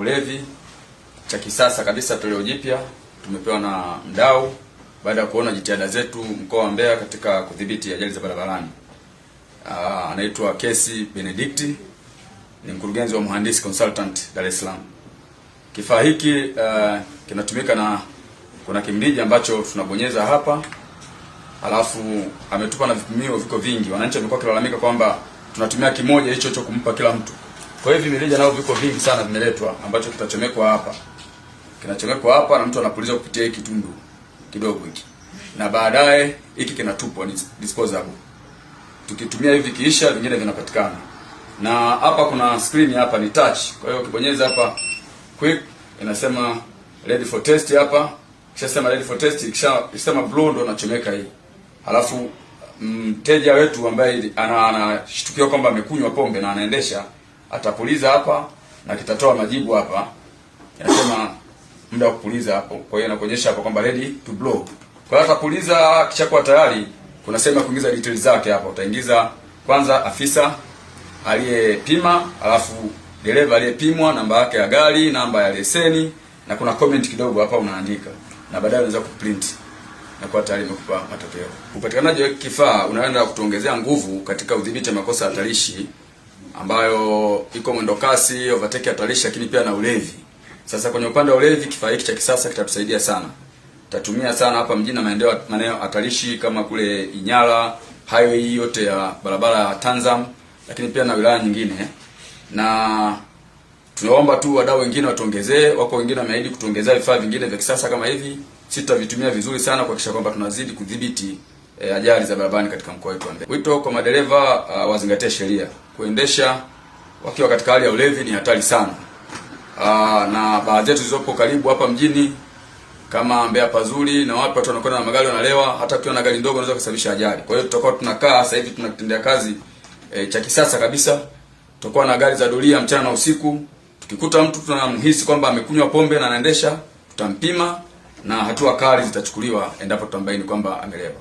Ulevi cha kisasa kabisa, toleo jipya tumepewa na mdau baada ya kuona jitihada zetu mkoa wa Mbeya katika kudhibiti ajali za barabarani. Anaitwa Kesi Benedict, ni mkurugenzi wa Mhandisi Consultant Dar es Salaam. Kifaa hiki kinatumika na kuna kimlija ambacho tunabonyeza hapa, alafu ametupa na vipimio viko vingi. Wananchi wamekuwa kilalamika kwamba tunatumia kimoja hicho kumpa kila mtu. Kwa hivyo mirija nao viko vingi sana vimeletwa, ambacho kitachomekwa hapa. Kinachomekwa hapa na mtu anapuliza kupitia hiki tundu kidogo hiki. Na baadaye hiki kinatupwa, ni disposable. Tukitumia hivi kiisha, vingine vinapatikana. Na hapa kuna screen hapa ni touch. Kwa hiyo ukibonyeza hapa quick inasema ready for test hapa. Kisha sema ready for test, ikisema blue ndo nachomeka hii. Halafu mteja wetu ambaye anashtukiwa kwamba amekunywa pombe na anaendesha atapuliza hapa na kitatoa majibu hapa. Inasema muda wa kupuliza hapo. Kwa hiyo inakuonyesha hapo kwamba ready to blow. Kwa hiyo atapuliza, kisha kwa tayari kuna sehemu ya kuingiza details zake hapa. Utaingiza kwanza afisa aliyepima, alafu dereva aliyepimwa, namba yake ya gari, namba ya leseni, na kuna comment kidogo hapa unaandika. Na baadaye unaweza kuprint na kwa tayari imekupa matokeo. Upatikanaji wa kifaa unaenda kutuongezea nguvu katika udhibiti wa makosa hatarishi ambayo iko mwendo kasi, overtake hatarishi, lakini pia na ulevi. Sasa kwenye upande wa ulevi, kifaa hiki cha kisasa kitatusaidia sana. Tatumia sana hapa mjini na maeneo hatarishi kama kule Inyala, highway yote ya barabara ya Tanzam, lakini pia na wilaya nyingine. Na tunaomba tu wadau wengine watuongezee, wako wengine wameahidi kutuongezea vifaa vingine vya kisasa kama hivi. Sisi tutavitumia vizuri sana kuhakikisha kwamba tunazidi kudhibiti ajali za barabarani katika mkoa wetu wa Mbeya. Wito kwa madereva wazingatie sheria. Kuendesha wakiwa katika hali ya ulevi ni hatari sana. Na baadhi yetu zilizopo karibu hapa mjini kama Mbeya pazuri na watu wanakwenda na magari wanalewa, hata ukiwa na gari ndogo unaweza kusababisha ajali. Kwa hiyo tutakuwa tunakaa sasa hivi tunatendea kazi cha kisasa kabisa. Tutakuwa na gari za doria mchana na usiku. Tukikuta mtu tunamhisi kwamba amekunywa pombe na anaendesha, tutampima na hatua kali zitachukuliwa endapo tutambaini kwamba amelewa.